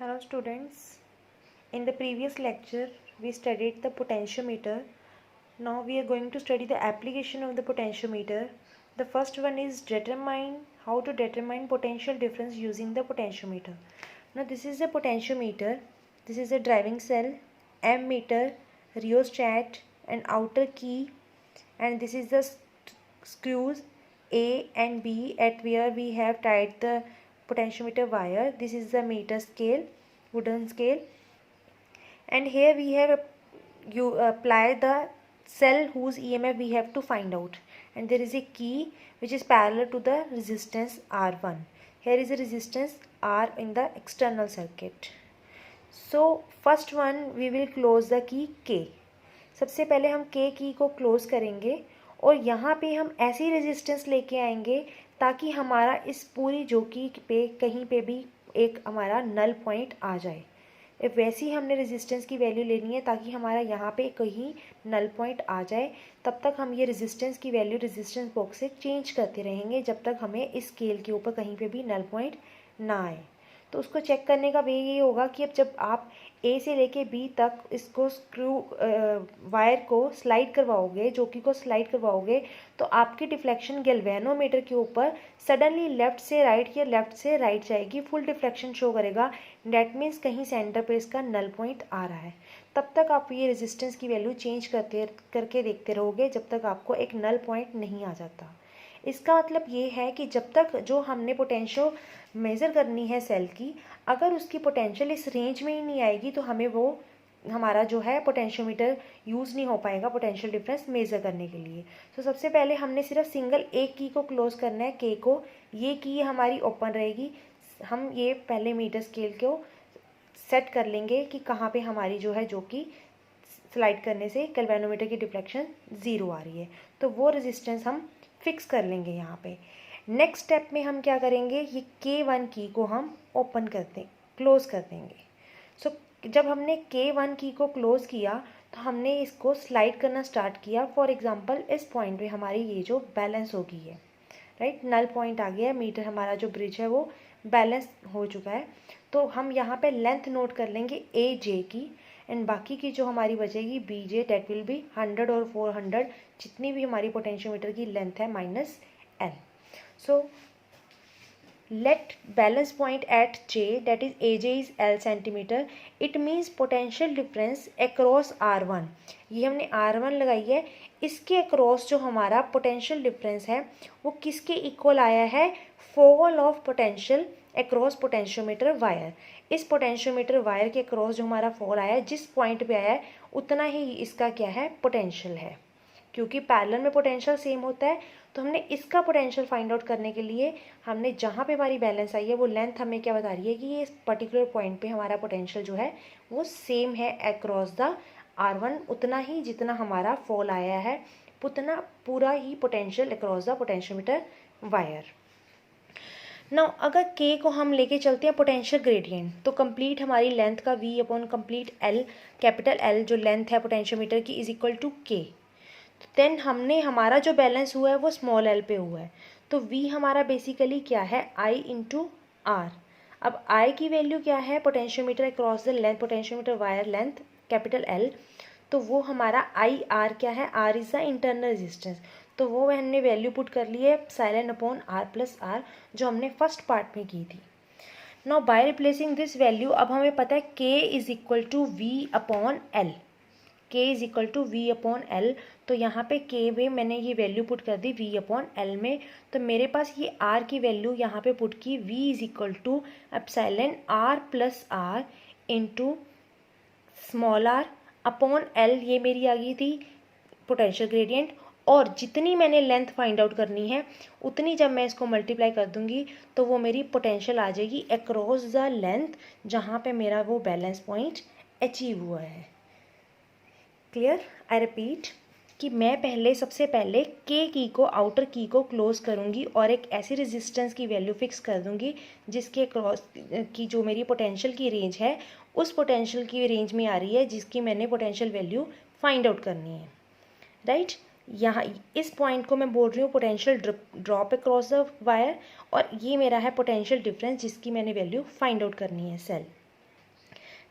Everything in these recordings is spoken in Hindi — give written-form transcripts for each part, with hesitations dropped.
Hello students, in the previous lecture we studied the potentiometer. Now we are going to study the application of the potentiometer. The first one is how to determine potential difference using the potentiometer. Now this is the potentiometer, this is a driving cell, ammeter, rheostat and outer key, and this is the screws A and B at where we have tied the potentiometer wire. This is the meter scale, wooden scale, and here we have you apply the cell whose EMF we have to find out, and there is a key which is parallel to the resistance R1. Here is a resistance R in the external circuit. So first one we will close the key K. सबसे पहले हम K की को क्लोज करेंगे और यहाँ पे हम ऐसी रेजिस्टेंस लेके आएंगे ताकि हमारा इस पूरी जोकी पे कहीं पे भी एक हमारा नल पॉइंट आ जाए। वैसी हमने रेजिस्टेंस की वैल्यू लेनी है ताकि हमारा यहाँ पे कहीं नल पॉइंट आ जाए। तब तक हम ये रेजिस्टेंस की वैल्यू रेजिस्टेंस बॉक्स से चेंज करते रहेंगे जब तक हमें इस स्केल के ऊपर कहीं पे भी नल पॉइंट ना आए। तो उसको चेक करने का वे ये होगा कि अब जब आप ए से लेके बी तक इसको वायर को स्लाइड करवाओगे, जोकी को स्लाइड करवाओगे, तो आपकी डिफ्लेक्शन गैल्वेनोमीटर के ऊपर सडनली लेफ्ट से राइट या लेफ्ट से राइट जाएगी, फुल डिफ्लेक्शन शो करेगा। डैट मीन्स कहीं सेंटर पे इसका नल पॉइंट आ रहा है। तब तक आप ये रेजिस्टेंस की वैल्यू चेंज करके देखते रहोगे जब तक आपको एक नल पॉइंट नहीं आ जाता। इसका मतलब ये है कि जब तक जो हमने पोटेंशियल मेज़र करनी है सेल की, अगर उसकी पोटेंशियल इस रेंज में ही नहीं आएगी तो हमें वो हमारा जो है पोटेंशियोमीटर यूज़ नहीं हो पाएगा पोटेंशियल डिफरेंस मेज़र करने के लिए। तो सबसे पहले हमने सिर्फ सिंगल एक की को क्लोज करना है, के को। ये की हमारी ओपन रहेगी। हम ये पहले मीटर स्केल को सेट कर लेंगे कि कहाँ पे हमारी जो है जो कि स्लाइड करने से गैल्वेनोमीटर की डिफ्लेक्शन 0 आ रही है, तो वो रेजिस्टेंस हम फिक्स कर लेंगे यहाँ पे। नेक्स्ट स्टेप में हम क्या करेंगे, ये K1 की को हम ओपन क्लोज कर देंगे। सो जब हमने K1 की को क्लोज किया तो हमने इसको स्लाइड करना स्टार्ट किया। फॉर एग्जांपल इस पॉइंट पे हमारी ये जो बैलेंस हो गई है, राइट, नल पॉइंट आ गया, मीटर हमारा जो ब्रिज है वो बैलेंस हो चुका है। तो हम यहाँ पे लेंथ नोट कर लेंगे AJ की, एंड बाकी की जो हमारी बचेगी BJ, डेट विल बी 100 और 400, जितनी भी हमारी पोटेंशियोमीटर की लेंथ है minus L। So let balance point at J, that is AJ is L centimeter. It means potential difference across R1. ये हमने R1 लगाई है, इसके अक्रॉस जो हमारा पोटेंशियल डिफरेंस है वो किसके इक्वल आया है, fall of potential across potentiometer wire. इस पोटेंशियोमीटर वायर के अक्रॉस जो हमारा फॉल आया है, जिस पॉइंट पे आया है उतना ही इसका क्या है, पोटेंशियल है। क्योंकि पैरेलल में पोटेंशियल सेम होता है, तो हमने इसका पोटेंशियल फाइंड आउट करने के लिए हमने जहाँ पे हमारी बैलेंस आई है वो लेंथ हमें क्या बता रही है कि ये इस पर्टिकुलर पॉइंट पे हमारा पोटेंशियल जो है वो सेम है अक्रॉस द R1, उतना ही जितना हमारा फॉल आया है, उतना पूरा ही potential across the potentiometer wire. Now अगर K को हम लेके चलते हैं पोटेंशियल ग्रेडियंट, तो कंप्लीट हमारी लेंथ का V upon complete L, capital L जो लेंथ है पोटेंशियोमीटर की is equal to K। Then हमने हमारा जो बैलेंस हुआ है वो स्मॉल l पे हुआ है, तो v हमारा बेसिकली क्या है, I इंटू आर। अब I की वैल्यू क्या है, potentiometer across the length, potentiometer wire length capital L, तो वो हमारा IR क्या है, R is the internal resistance, तो वो हमने वैल्यू पुट कर ली है silent upon R plus R जो हमने फर्स्ट पार्ट में की थी। Now by replacing this value अब हमें पता है K is equal to V upon L, K is equal to V upon L, तो यहाँ पे K में मैंने ये वैल्यू पुट कर दी V अपॉन L में, तो मेरे पास ये R की वैल्यू यहाँ पे पुट की, V is equal to epsilon R plus R into small r upon L, ये मेरी आ गई थी पोटेंशियल ग्रेडियंट। और जितनी मैंने लेंथ फाइंड आउट करनी है उतनी जब मैं इसको मल्टीप्लाई कर दूंगी तो वो मेरी पोटेंशियल आ जाएगी अक्रॉस द लेंथ जहाँ पे मेरा वो बैलेंस पॉइंट अचीव हुआ है। क्लियर? आई रिपीट कि मैं सबसे पहले K की को, आउटर की को क्लोज करूंगी और एक ऐसी रेजिस्टेंस की वैल्यू फिक्स कर दूंगी जिसके क्रॉस की जो मेरी पोटेंशियल की रेंज है उस पोटेंशियल की रेंज में आ रही है जिसकी मैंने पोटेंशियल वैल्यू फाइंड आउट करनी है, राइट। यहाँ इस पॉइंट को मैं बोल रही हूँ potential drop across the wire, और ये मेरा है पोटेंशियल डिफरेंस जिसकी मैंने वैल्यू फाइंड आउट करनी है सेल।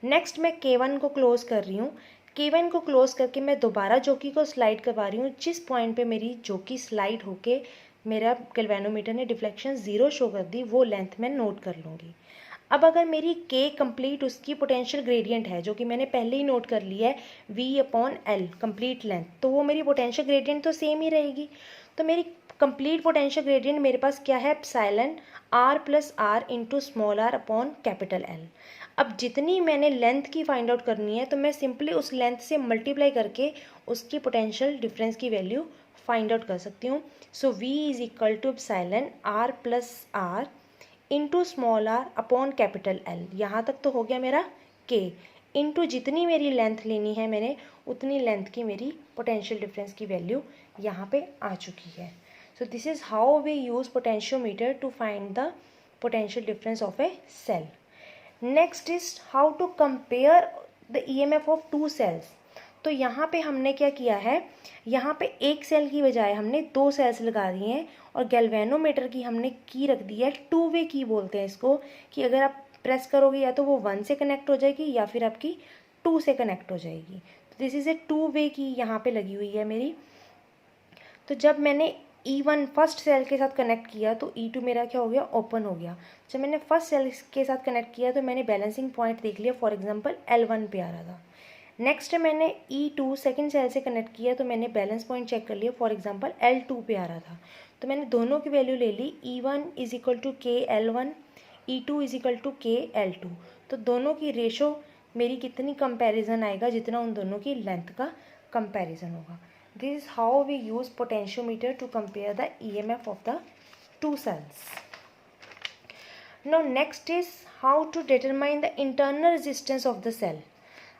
नेक्स्ट मैं K1 को क्लोज कर रही हूँ। K1 को क्लोज करके मैं दोबारा जोकी को स्लाइड करवा रही हूँ। जिस पॉइंट पे मेरी जोकी स्लाइड होके मेरा गैल्वेनोमीटर ने डिफ्लेक्शन 0 शो कर दी, वो लेंथ मैं नोट कर लूँगी। अब अगर मेरी K कंप्लीट उसकी पोटेंशियल ग्रेडियंट है, जो कि मैंने पहले ही नोट कर लिया है, V/L कंप्लीट लेंथ, तो वो मेरी पोटेंशियल ग्रेडियंट तो सेम ही रहेगी। तो मेरी कंप्लीट पोटेंशियल ग्रेडियंट मेरे पास क्या है, epsilon R plus R into small r upon capital L। अब जितनी मैंने लेंथ की फाइंड आउट करनी है, तो मैं सिंपली उस लेंथ से मल्टीप्लाई करके उसकी पोटेंशियल डिफरेंस की वैल्यू फाइंड आउट कर सकती हूँ। So V is equal to epsilon R plus R into small r upon capital L। यहाँ तक तो हो गया मेरा K इंटू जितनी मेरी लेंथ लेनी है मैंने, उतनी लेंथ की मेरी पोटेंशियल डिफरेंस की वैल्यू यहाँ पे आ चुकी है। So this is how we use potentiometer to find the potential difference of a cell. Next is how to compare the EMF of two cells. तो यहाँ पे हमने क्या किया है, यहाँ पे एक सेल की बजाय हमने 2 सेल्स लगा दिए हैं, और गैल्वेनोमीटर की हमने की रख दी है 2 वे की बोलते हैं इसको, कि अगर आप प्रेस करोगे या तो वो 1 से कनेक्ट हो जाएगी या फिर आपकी 2 से कनेक्ट हो जाएगी। तो दिस इज़ ए 2 वे की यहाँ पे लगी हुई है मेरी। तो जब मैंने E1 फर्स्ट सेल के साथ कनेक्ट किया तो E2 मेरा क्या हो गया, ओपन हो गया। जब मैंने फर्स्ट सेल के साथ कनेक्ट किया तो मैंने बैलेंसिंग पॉइंट देख लिया, फॉर एग्जांपल L1 पे आ रहा था। नेक्स्ट मैंने E2 सेकंड सेल से कनेक्ट किया तो मैंने बैलेंस पॉइंट चेक कर लिया, फॉर एग्जांपल L2 पे आ रहा था। तो मैंने दोनों की वैल्यू ले ली, E1 इज इक्वल टू के L1, E2 is equal to K L2। तो दोनों की रेशो मेरी कितनी कंपैरिजन आएगा, जितना उन दोनों की लेंथ का कंपैरिजन होगा। This is how we use potentiometer to compare the EMF of the two cells. Now next is how to determine the internal resistance of the cell.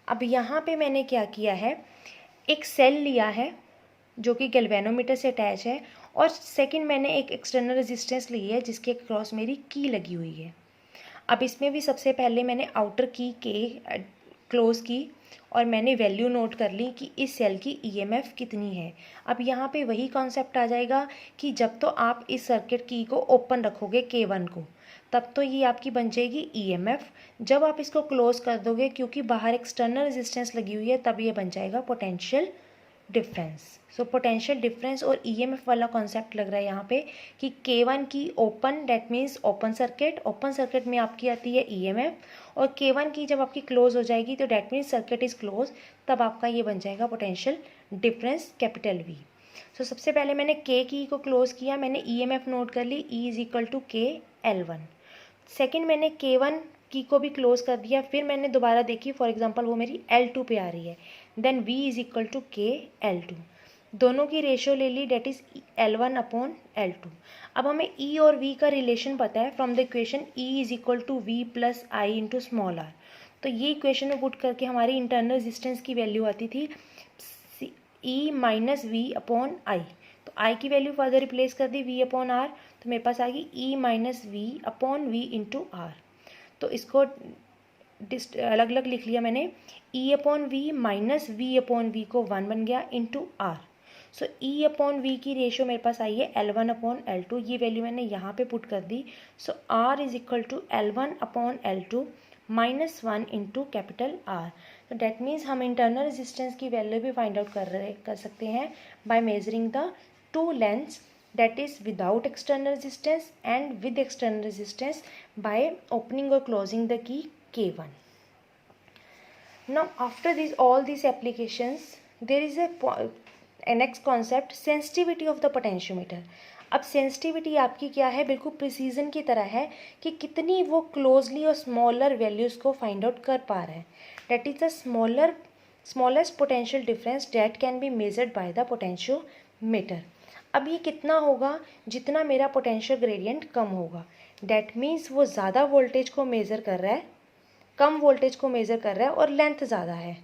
अब यहाँ पे मैंने क्या किया है, एक सेल लिया है जो कि गैल्वेनोमीटर से अटैच है, और सेकंड मैंने एक एक्सटर्नल रेजिस्टेंस ली है जिसके क्रॉस मेरी की लगी हुई है। अब इसमें भी सबसे पहले मैंने आउटर की के क्लोज की और मैंने वैल्यू नोट कर ली कि इस सेल की EMF कितनी है। अब यहाँ पे वही कॉन्सेप्ट आ जाएगा कि जब तो आप इस सर्किट की को ओपन रखोगे K1 को, तब तो ये आपकी बन जाएगी EMF। जब आप इसको क्लोज कर दोगे, क्योंकि बाहर एक्सटर्नल रेजिस्टेंस लगी हुई है, तब ये बन जाएगा potential difference. So potential difference और EMF वाला कॉन्सेप्ट लग रहा है यहाँ पे कि K1 की open, that means open circuit, open circuit में आपकी आती है EMF, और K1 की जब आपकी क्लोज हो जाएगी तो that means circuit is close, तब आपका ये बन जाएगा पोटेंशियल डिफरेंस कैपिटल V। सो सबसे पहले मैंने K की को क्लोज किया, मैंने EMF नोट कर ली, E इज इक्वल टू के L1। सेकेंड मैंने K1 की को भी क्लोज कर दिया, फिर मैंने दोबारा देखी, फॉर एग्जांपल वो मेरी L2 पे आ रही है, then V is equal to K L2। दोनों की रेशियो ले ली, date is L1 upon L2। अब हमें E और V का रिलेशन पता है from the equation E is equal to V plus I into small r। तो ये इक्वेशन में पुट करके हमारी इंटरनल रेजिस्टेंस की वैल्यू आती थी E minus V upon I। तो I की वैल्यू फर्दर रिप्लेस कर दी V अपॉन R, तो मेरे पास आ गई E minus V upon V into R। तो इसको अलग अलग लिख लिया मैंने, E upon V minus V upon V को 1 बन गया into R। So E upon V की रेशियो मेरे पास आई है L1 अपॉन L2, ये वैल्यू मैंने यहाँ पे पुट कर दी। So R is equal to L1 upon L2 minus 1 into capital R। तो डैट मीन्स हम इंटरनल रेजिस्टेंस की वैल्यू भी फाइंड आउट कर सकते हैं by measuring the two lengths, that is without external resistance and with external resistance by opening or closing the key K1. Now after all these applications, there is a next concept, sensitivity of the potentiometer. अब सेंसिटिविटी आपकी क्या है, बिल्कुल प्रिसीजन की तरह है कि कितनी वो क्लोजली और स्मॉलर वैल्यूज़ को फाइंड आउट कर पा रहा है। That is the smallest potential difference date can be measured by the potentiometer. अब ये कितना होगा, जितना मेरा पोटेंशियल ग्रेडियंट कम होगा। डेट मीन्स वो ज़्यादा वोल्टेज को मेज़र कर रहा है, कम वोल्टेज को मेज़र कर रहा है, और लेंथ ज़्यादा है,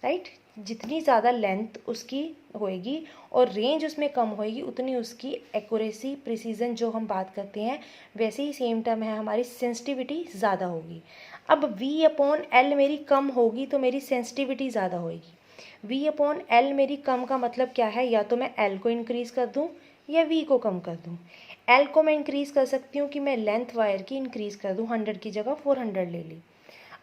राइट। जितनी ज़्यादा लेंथ उसकी होएगी और रेंज उसमें कम होएगी, उतनी उसकी एक्यूरेसी, प्रिसीजन जो हम बात करते हैं, वैसे ही सेम टर्म है हमारी, सेंसिटिविटी ज़्यादा होगी। अब V अपॉन L मेरी कम होगी तो मेरी सेंसिटिविटी ज़्यादा होएगी। V अपॉन L मेरी कम का मतलब क्या है, या तो मैं L को इंक्रीज़ कर दूँ या V को कम कर दूँ। L को मैं इंक्रीज़ कर सकती हूँ कि मैं लेंथ वायर की इंक्रीज़ कर दूँ, 100 की जगह 400 ले ली।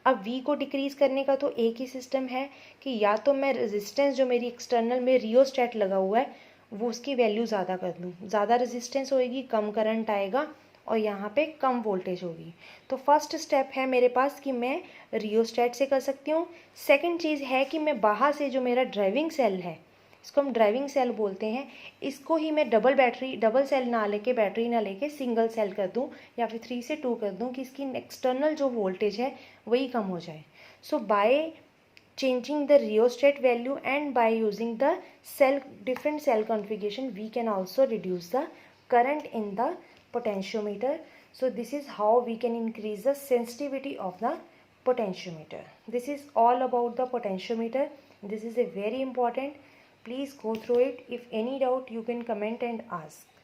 अब V को डिक्रीज़ करने का तो एक ही सिस्टम है कि या तो मैं रेजिस्टेंस जो मेरी एक्सटर्नल में रियोस्टेट लगा हुआ है वो उसकी वैल्यू ज़्यादा कर दूँ, ज़्यादा रेजिस्टेंस होएगी कम करंट आएगा और यहाँ पे कम वोल्टेज होगी। तो फर्स्ट स्टेप है मेरे पास कि मैं रियोस्टेट से कर सकती हूँ। सेकंड चीज़ है कि मैं बाहर से जो मेरा ड्राइविंग सेल है, इसको हम ड्राइविंग सेल बोलते हैं, इसको ही मैं डबल सेल ना लेके बैटरी ना लेके सिंगल सेल कर दूं या फिर 3 से 2 कर दूं कि इसकी एक्सटर्नल जो वोल्टेज है वही कम हो जाए। सो bye changing the rheostat value and by using the different cell configuration we can also reduce the current in the potentiometer. So this is how we can increase the sensitivity of the potentiometer. This is all about the potentiometer. This is a very important. Please go through it. If any doubt you can comment and ask.